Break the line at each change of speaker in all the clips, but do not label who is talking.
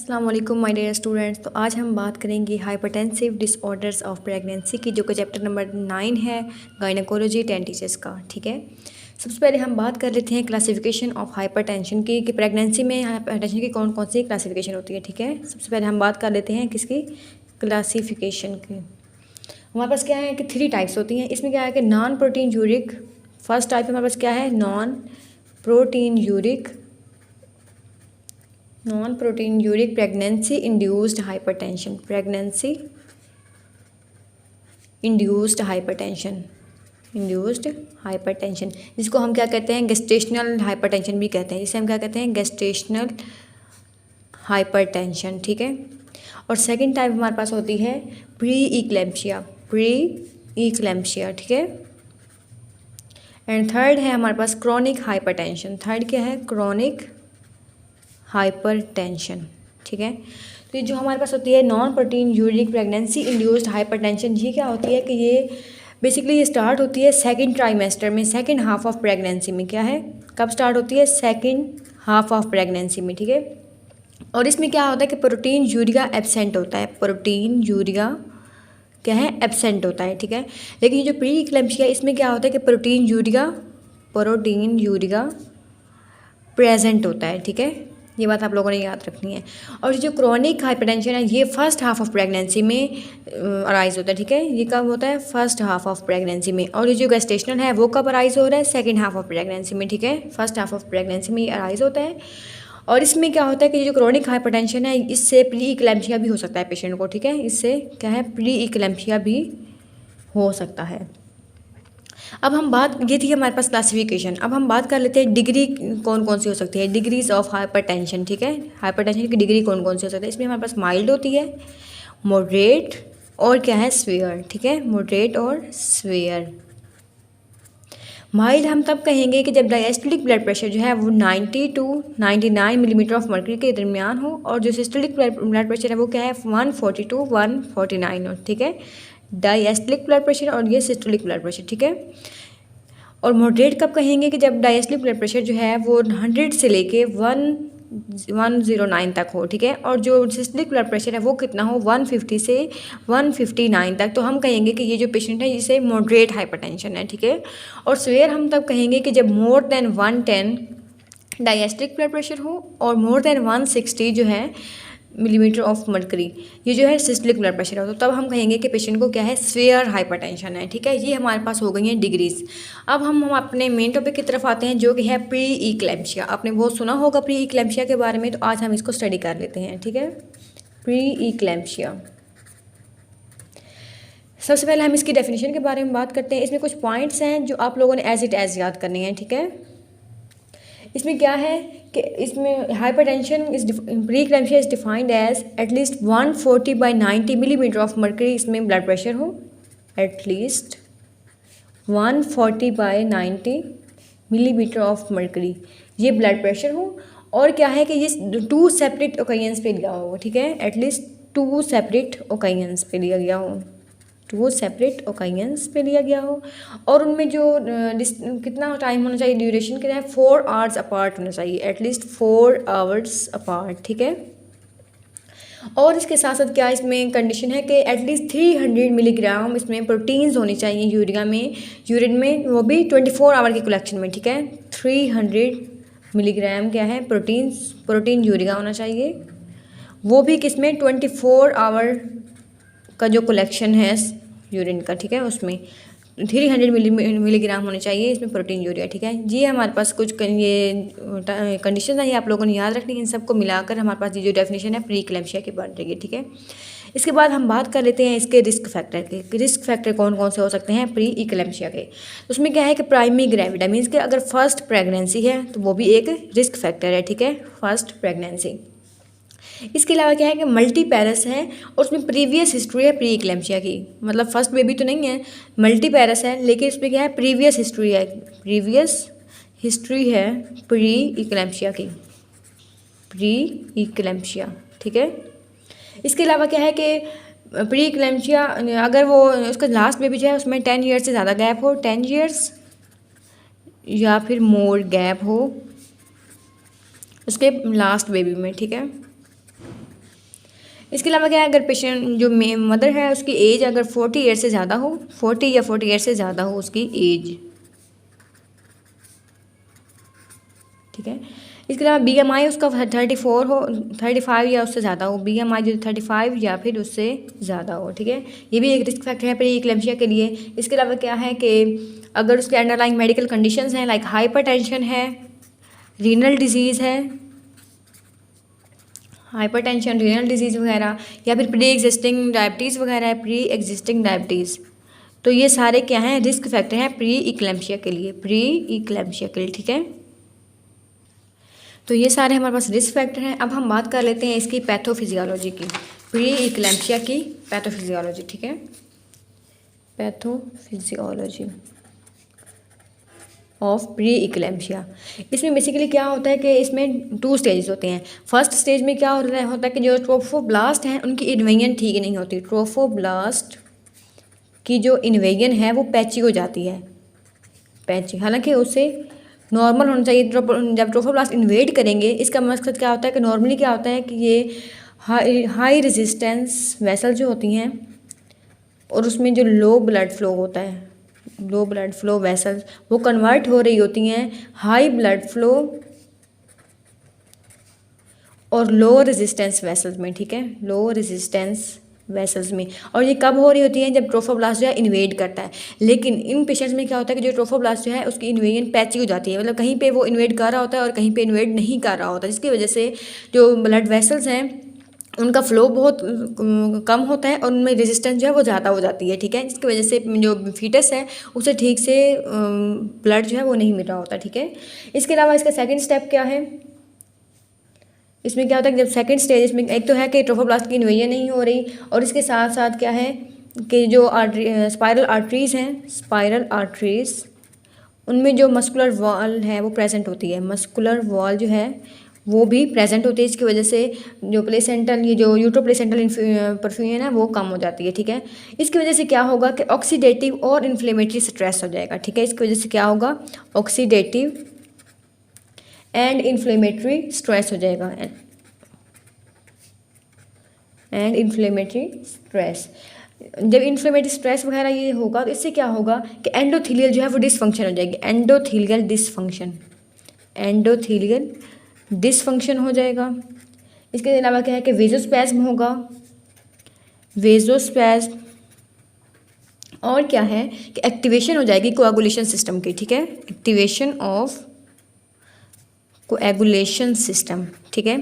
अस्सलाम वालेकुम my dear students. तो आज हम बात करेंगे हाइपरटेंसिव डिसऑर्डर्स ऑफ प्रेगनेंसी की, जो कि चैप्टर नंबर 9 है गायनेकोलॉजी 10 टीचर्स का। ठीक है, सबसे पहले हम बात कर लेते हैं क्लासिफिकेशन ऑफ हाइपरटेंशन की कि प्रेगनेंसी में हाइपरटेंशन की कौन कौन सी क्लासिफिकेशन होती है। ठीक है, सबसे पहले हम बात कर लेते हैं किसकी क्लासिफिकेशन की। हमारे पास क्या है कि 3 टाइप्स होती हैं। इसमें क्या है कि non protein uric, first type हमारे पास क्या है non protein uric pregnancy induced hypertension, induced hypertension, जिसको हम क्या कहते हैं गेस्टेशनल हाइपरटेंशन भी कहते हैं, जिसे हम क्या कहते हैं गेस्टेशनल हाइपरटेंशन। ठीक है, और सेकंड टाइप हमारे पास होती है प्री इक्लेम्पशिया। ठीक है, एंड थर्ड है हमारे पास क्रोनिक हाइपरटेंशन। थर्ड क्या है क्रोनिक हाइपरटेंशन। ठीक है, तो ये जो हमारे पास होती है non protein uric pregnancy induced hypertension, ये क्या होती है कि ये बेसिकली ये स्टार्ट होती है सेकंड ट्राइमेस्टर में, सेकंड हाफ ऑफ प्रेगनेंसी में। क्या है कब स्टार्ट होती है सेकंड हाफ ऑफ प्रेगनेंसी में। ठीक है, और इसमें क्या होता है कि प्रोटीन यूरिया एब्सेंट होता है, प्रोटीन यूरिया क्या है एब्सेंट होता है। ठीक है, लेकिन ये जो प्री इक्लेम्पशिया इसमें क्या होता है कि प्रोटीन यूरिया प्रेजेंट होता है। ठीक है, ये बात आप लोगों ने याद रखनी है। और जो क्रोनिक हाइपरटेंशन है ये फर्स्ट हाफ ऑफ प्रेगनेंसी में अराइज होता है। ठीक है, ये कब होता है फर्स्ट हाफ ऑफ प्रेगनेंसी में, और ये जो गेस्टेशनल है वो कब अराइज हो रहा है सेकंड हाफ ऑफ प्रेगनेंसी में। ठीक है, फर्स्ट हाफ ऑफ प्रेगनेंसी में ये अराइज होता है। और इसमें क्या होता है कि जो क्रोनिक हाइपरटेंशन है इससे प्री इक्लेम्पशिया भी हो सकता है पेशेंट को। ठीक है, इससे क्या है प्री इक्लेम्पशिया भी हो सकता है। अब हम बात, ये थी हमारे पास क्लासिफिकेशन। अब हम बात कर लेते हैं डिग्री कौन कौन सी हो सकती है, डिग्रीज ऑफ हाइपरटेंशन। ठीक है, हाइपरटेंशन की डिग्री कौन कौन सी हो सकती है। इसमें हमारे पास माइल्ड होती है, मॉडरेट और क्या है स्वेयर। ठीक है, मॉडरेट और स्वेयर। माइल्ड हम तब कहेंगे कि जब डायस्टोलिक ब्लड प्रेशर जो है वो 90 to 99 मिलीमीटर ऑफ मर्क्यूरी के दरमियान हो, और जो सिस्टोलिक ब्लड प्रेशर है वो क्या है 140 to 149 हो। ठीक है, डायस्टोलिक ब्लड प्रेशर और ये सिस्टोलिक ब्लड प्रेशर। ठीक है, और मॉडरेट कब कहेंगे कि जब डायस्टोलिक ब्लड प्रेशर जो है वो 100 से लेके 109 तक हो। ठीक है, और जो सिस्टोलिक ब्लड प्रेशर है वो कितना हो 150 से 159 तक, तो हम कहेंगे कि ये जो पेशेंट है इसे मॉडरेट हाइपरटेंशन है। ठीक है, और स्वेयर हम तब कहेंगे कि जब more than 110 diastolic blood pressure हो और मोर देन 160 जो है मिलीमीटर ऑफ मर्करी ये जो है सिस्टोलिक ब्लड प्रेशर है, तो तब हम कहेंगे कि पेशेंट को क्या है स्वेयर हाइपरटेंशन है। ठीक है, ये हमारे पास हो गई हैं डिग्रीज। अब हम अपने मेन टॉपिक की तरफ आते हैं जो कि है प्री इक्लेम्पशिया। आपने बहुत सुना होगा प्री इक्लेम्पशिया के बारे में, तो आज हम इसको स्टडी कर लेते हैं। ठीक है, प्री इक्लेम्पशिया, सबसे पहले हम इसकी डेफिनेशन के बारे में बात करते हैं। इसमें कुछ पॉइंट्स हैं जो आप लोगों ने एज इट एज याद करने हैं। ठीक है, इसमें क्या है कि इसमें hypertension pre eclampsia is defined as at least 140/90 millimetre of mercury इसमें ब्लड प्रेशर हो, एटलीस्ट 140/90 मिलीमीटर ऑफ मर्करी ये ब्लड प्रेशर हो, और क्या है कि ये 2 सेपरेट ओकेजन्स पे लिया हो। ठीक है, एटलीस्ट 2 सेपरेट ओकेजन्स पे लिया गया हो, 2 सेपरेट ओकेजन्स पे लिया गया हो, और उनमें जो कितना टाइम होना चाहिए ड्यूरेशन कितना है 4 आवर्स अपार्ट होना चाहिए, एटलीस्ट 4 आवर्स अपार्ट। ठीक है, और इसके साथ साथ क्या इसमें कंडीशन है कि एटलीस्ट 300 मिलीग्राम इसमें प्रोटीन्स होनी चाहिए यूरिन में, वो भी 24 आवर की कलेक्शन में। ठीक है, 300 मिलीग्राम क्या है प्रोटीन यूरिया होना चाहिए, वो भी किसमें 24 आवर का जो कलेक्शन है यूरिन का। ठीक है, उसमें 300 मिलीग्राम होने चाहिए इसमें प्रोटीन यूरिया। ठीक है, ये हमारे पास कुछ ये कंडीशन है, ये आप लोगों ने याद रखनी है। इन सबको मिलाकर हमारे पास ये जो डेफिनेशन है प्री इक्लेम्पशिया की बन रही है। ठीक है, इसके बाद हम बात कर लेते हैं इसके रिस्क फैक्टर के। रिस्क फैक्टर कौन कौन से हो सकते हैं प्री इक्लेम्पशिया के, उसमें क्या है कि प्राइमरी ग्रेविडा मीन्स कि अगर फर्स्ट प्रेगनेंसी है तो वो भी एक रिस्क फैक्टर है। ठीक है, फर्स्ट प्रेगनेंसी। इसके अलावा क्या है कि मल्टी पैरस है और उसमें प्रीवियस हिस्ट्री है प्री इक्लेम्पशिया की, मतलब फर्स्ट बेबी तो नहीं है, मल्टी पैरस है, लेकिन इसमें क्या है प्रीवियस हिस्ट्री है प्री इक्लेम्पशिया की, प्री इक्लेम्पशिया। ठीक है, इसके अलावा क्या है कि प्री इक्लेम्पशिया अगर वो उसका लास्ट बेबी जो है उसमें 10 ईयर्स से ज़्यादा गैप हो, 10 ईयर्स या फिर मोर गैप हो उसके लास्ट बेबी में। ठीक है, इसके अलावा क्या है, अगर पेशेंट जो मदर है उसकी एज अगर 40 ईयर से ज़्यादा हो, 40 या 40 ईयर से ज़्यादा हो उसकी एज, ठीक है। इसके अलावा BMI उसका 34 हो, 35 या उससे ज़्यादा हो, BMI जो 35 या फिर उससे ज़्यादा हो, ठीक है। ये भी एक रिस्क फैक्टर है प्री इक्लेम्शिया के लिए। इसके अलावा क्या है कि अगर उसके अंडरलाइंग मेडिकल कंडीशंस हैं, लाइक हाइपरटेंशन है, रीनल डिजीज़ है, हाइपरटेंशन, रीनल डिजीज़ वगैरह, या फिर प्री एग्जिस्टिंग डायबिटीज़ वगैरह है, प्री एग्जिस्टिंग डायबिटीज़, तो ये सारे क्या हैं, रिस्क फैक्टर हैं प्री इक्लेम्शिया के लिए, प्री इक्लेम्शिया के लिए, ठीक है। तो ये सारे हमारे पास रिस्क फैक्टर हैं। अब हम बात कर लेते हैं इसकी पैथोफिजियोलॉजी की, प्री इक्लेम्शिया की पैथोफिजियोलॉजी, ठीक है। Pathophysiology of pre eclampsia. इसमें बेसिकली क्या होता है कि इसमें 2 स्टेजेस होते हैं। फर्स्ट स्टेज में क्या होता है कि जो ट्रोफोब्लास्ट हैं उनकी इन्वेजन ठीक नहीं होती, ट्रोफोब्लास्ट की जो इन्वेजन है वो पैची हो जाती है, पैची, हालांकि उससे नॉर्मल होना चाहिए। जब ट्रोफोब्लास्ट इन्वेड करेंगे, इसका मकसद क्या होता है कि नॉर्मली क्या होता है कि ये हाई रेजिस्टेंस वेसल जो होती हैं और उसमें जो लो ब्लड फ्लो होता है, लो ब्लड फ्लो वेसल्स, वो कन्वर्ट हो रही होती हैं हाई ब्लड फ्लो और लो रेजिस्टेंस वेसल्स में, ठीक है, लो रेजिस्टेंस वेसल्स में। और ये कब हो रही होती है, जब ट्रोफोब्लास्ट जो है इन्वेड करता है। लेकिन इन पेशेंट्स में क्या होता है कि जो ट्रोफोब्लास्ट जो है उसकी इन्वेजन पैची हो जाती है, मतलब कहीं पे वो इन्वेड कर रहा होता है और कहीं पे इन्वेड नहीं कर रहा होता है, जिसकी वजह से जो ब्लड वेसल्स हैं उनका फ्लो बहुत कम होता है और उनमें रेजिस्टेंस जो है वो ज़्यादा हो जाती है, ठीक है। इसकी वजह से जो फीटस है उसे ठीक से ब्लड जो है वो नहीं मिल रहा होता, ठीक है। इसके अलावा इसका सेकंड स्टेप क्या है, इसमें क्या होता है कि जब सेकंड स्टेज, इसमें एक तो है कि ट्रोफोब्लास्ट की इन्वेजन नहीं हो रही, और इसके साथ साथ क्या है कि जो स्पाइरल आर्टरीज़ हैं, स्पाइरल आर्टरीज़, उनमें जो मस्कुलर वॉल है वो प्रेजेंट होती है, मस्कुलर वॉल जो है वो भी प्रेजेंट होती है। इसकी वजह से जो प्लेसेंटल, ये जो यूट्रो प्लेसेंटल परफ्यूजन है वो कम हो जाती है, ठीक है। इसकी वजह से क्या होगा कि ऑक्सीडेटिव और इन्फ्लेमेटरी स्ट्रेस हो जाएगा, ठीक है। इसकी वजह से क्या होगा, ऑक्सीडेटिव एंड इन्फ्लेमेटरी स्ट्रेस हो जाएगा, एंड इन्फ्लेमेटरी स्ट्रेस। जब इन्फ्लेमेटरी स्ट्रेस वगैरह ये होगा तो इससे क्या होगा कि एंडोथीलियल जो है वो डिसफंक्शन हो जाएगी, एंडोथीलियल डिसफंक्शन, एंडोथीलियल डिसफंक्शन हो जाएगा। इसके अलावा क्या है कि वेजोस्पैज्म होगा, वेजोस्पैज्म, और क्या है कि एक्टिवेशन हो जाएगी कोआगुलेशन सिस्टम की, ठीक है, एक्टिवेशन ऑफ कोएगुलेशन सिस्टम, ठीक है।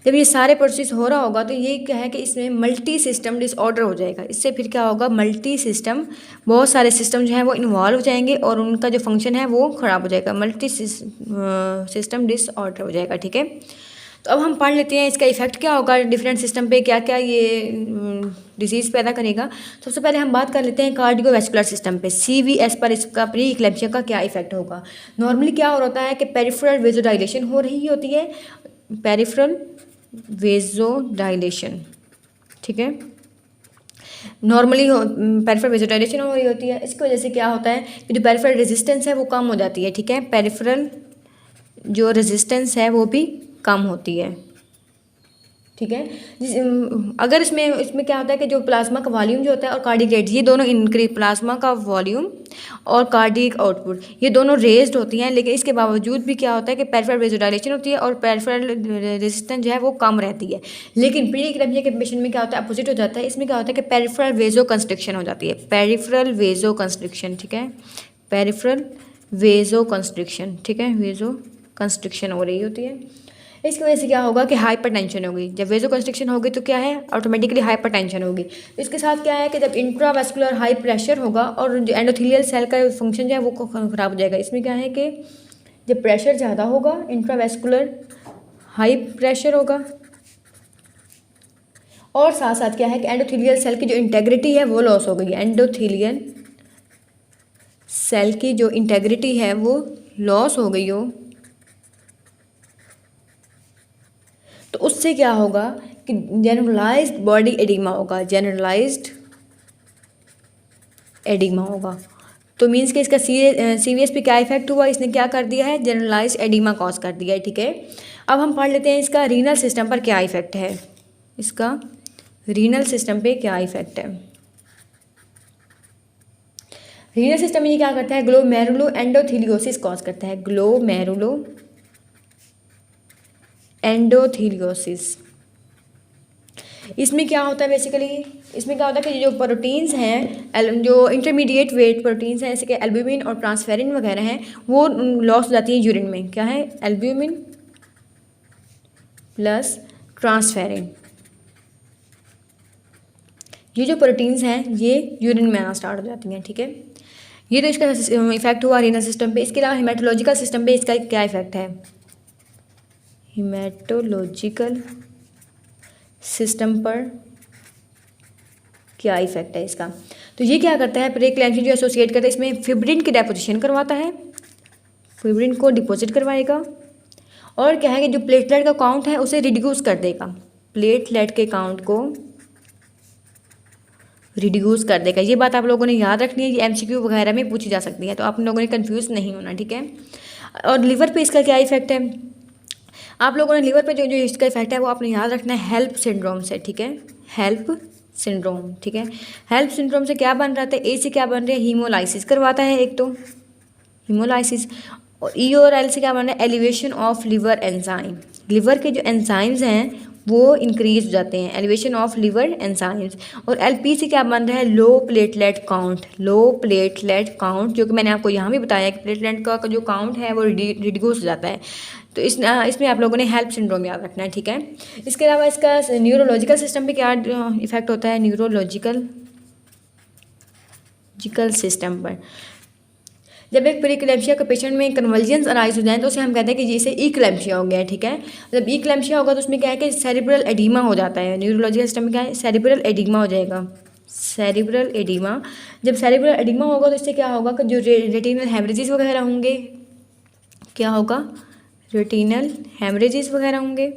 जब ये सारे प्रोसेस हो रहा होगा तो ये क्या है कि इसमें मल्टी सिस्टम डिसऑर्डर हो जाएगा। इससे फिर क्या होगा, मल्टी सिस्टम, बहुत सारे सिस्टम जो है वो इन्वॉल्व हो जाएंगे और उनका जो फंक्शन है वो ख़राब हो जाएगा, मल्टी सिस्टम डिसऑर्डर हो जाएगा, ठीक है। तो अब हम पढ़ लेते हैं इसका इफेक्ट क्या होगा डिफरेंट सिस्टम पे, क्या क्या ये डिजीज़ पैदा करेगा। सबसे पहले हम बात कर लेते हैं कार्डियोवैस्कुलर सिस्टम पे, CVS पर इसका प्री इक्लेम्शिया का क्या इफेक्ट होगा। नॉर्मली क्या हो रहा है कि पेरिफेरल वेजोडाइलेशन हो रही होती है, पेरिफेरल वेजोडाइलेशन, ठीक है, नॉर्मली पेरिफेरल वेजोडाइलेशन हो रही होती है। इसकी वजह से क्या होता है कि जो पेरिफेरल रेजिस्टेंस है वो कम हो जाती है, ठीक है, पेरिफेरल जो रेजिस्टेंस है वो भी कम होती है, ठीक है। अगर इसमें क्या होता है कि जो प्लाज्मा का वॉल्यूम जो होता है और कार्डिक रेट, ये दोनों इंक्रीज, प्लाज्मा का वॉल्यूम और कार्डिक आउटपुट ये दोनों रेज्ड होती हैं, लेकिन इसके बावजूद भी क्या होता है कि पेरिफेरल वेजोडाइलेशन होती है और पेरिफेरल रेजिस्टेंस जो है वो कम रहती है। लेकिन प्री इक्लेम्शिया के पेशेंट में क्या होता है, अपोजिट हो जाता है। इसमें क्या होता है कि पेरिफेरल वेजो कंस्ट्रिक्शन हो जाती है, पेरिफेरल वेजो कंस्ट्रिक्शन, ठीक है, पेरिफेरल वेजो कंस्ट्रिक्शन, ठीक है, वेजो कंस्ट्रिक्शन हो रही होती है। इसकी वजह से क्या होगा कि हाइपरटेंशन होगी। जब वेजो कंस्ट्रिक्शन होगी तो क्या है, ऑटोमेटिकली हाइपरटेंशन होगी। इसके साथ क्या है कि जब इंट्रावेस्कुलर हाई प्रेशर होगा और जो एंडोथेलियल सेल का फंक्शन जो है वो खराब हो जाएगा। इसमें क्या है कि जब प्रेशर ज़्यादा होगा, इंट्रावेस्कुलर हाई प्रेशर होगा, और साथ साथ क्या है कि एंडोथेलियल सेल की जो इंटेग्रिटी है वो लॉस हो गई, एंडोथेलियल सेल की जो इंटेग्रिटी है वो लॉस हो गई हो, तो उससे क्या होगा कि जनरलाइज्ड बॉडी एडिमा होगा, जनरलाइज्ड एडिमा होगा। तो मीन्स कि इसका CVS पे क्या इफेक्ट हुआ, इसने क्या कर दिया है, जनरलाइज्ड एडिमा कॉज कर दिया है, ठीक है। अब हम पढ़ लेते हैं इसका रीनल सिस्टम पर क्या इफेक्ट है, इसका रीनल सिस्टम पे क्या इफेक्ट है। रीनल सिस्टम में ये क्या करता है, ग्लोमेरुलो एंडोथीलियोसिस कॉज करता है, ग्लोमेरुलो एंडोथीलियोसिस। इसमें क्या होता है बेसिकली, इसमें क्या होता है कि जो प्रोटीन्स हैं, जो इंटरमीडिएट वेट प्रोटीन्स हैं जैसे कि एल्ब्यूमिन और ट्रांसफेरिन वगैरह हैं, वो लॉस हो जाती है यूरिन में। क्या है, एल्ब्यूमिन प्लस ट्रांसफेरिन, ये जो प्रोटीन्स हैं ये यूरिन में आना स्टार्ट हो जाती हैं। ठीक है, ये तो इसका इफेक्ट हुआ रीनल सिस्टम पे। इसके अलावा हिमेटोलॉजिकल सिस्टम पे इसका क्या इफेक्ट है, हिमेटोलॉजिकल सिस्टम पर क्या इफेक्ट है इसका। तो ये क्या करता है, प्रीक्लैम्सिया जो एसोसिएट करता है इसमें फिब्रिन की डेपोजिशन करवाता है, फिब्रिन को डिपॉजिट करवाएगा। और क्या है कि जो प्लेटलेट का काउंट है उसे रिड्यूस कर देगा, प्लेटलेट के काउंट को रिड्यूस कर देगा। ये बात आप लोगों ने याद रखनी है, ये एमसीक्यू वगैरह में पूछी जा सकती है, तो आप लोगों ने कंफ्यूज नहीं होना। ठीक है, और लिवर पे इसका क्या इफेक्ट है, आप लोगों ने लिवर पे जो इसका इफेक्ट है वो आपने याद रखना है हेल्प सिंड्रोम से। ठीक है, हेल्प सिंड्रोम। ठीक है, हेल्प सिंड्रोम से क्या बन रहा था, ए से क्या बन रहा है, हीमोलाइसिस करवाता है एक तो हीमोलाइसिस, और ई और एल से क्या बन रहा है, elevation of liver enzyme. Liver के जो एंजाइम्स हैं वो इंक्रीज हो जाते हैं, एलिवेशन ऑफ लिवर एंजाइम्स। और एलपी से क्या बन रहा है, low platelet count, low platelet count, जो कि मैंने आपको यहाँ भी बताया कि प्लेटलेट का जो काउंट है वो रिड्यूस हो जाता है। तो इसमें आप लोगों ने हेल्प सिंड्रोम याद रखना है। ठीक है, इसके अलावा इसका न्यूरोलॉजिकल सिस्टम पे क्या इफेक्ट होता है, न्यूरोलॉजिकल सिस्टम पर जब एक प्रीक्लैम्सिया के पेशेंट में कन्वल्जन्स अराइज हो जाए तो उसे हम कहते हैं कि जैसे इक्लैम्सिया हो गया है। ठीक है, जब इक्लैम्सिया होगा तो उसमें क्या है कि सेरिब्रल एडीमा हो जाता है। न्यूरोलॉजिकल सिस्टम में क्या है, सेरिब्रल एडीमा हो जाएगा, सेरिब्रल एडीमा। जब सेरिब्रल एडीमा होगा तो इससे क्या होगा कि जो रेटिनल हेमरेजेस वगैरह होंगे, क्या होगा, रेटिनल हेमरेजेस वगैरह होंगे।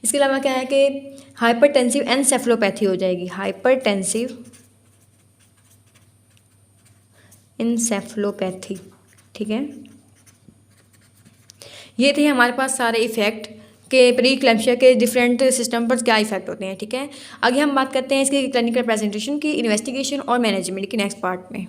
इसके अलावा क्या है कि हाइपरटेंसिव एनसेफेलोपैथी हो जाएगी, हाइपरटेंसिव एनसेफेलोपैथी। ठीक है, ये थे हमारे पास सारे इफ़ेक्ट के प्रीक्लैम्सिया के डिफरेंट सिस्टम पर क्या इफेक्ट होते हैं। ठीक है, आगे हम बात करते हैं इसकी क्लिनिकल प्रेजेंटेशन की, इन्वेस्टिगेशन और मैनेजमेंट की नेक्स्ट पार्ट में।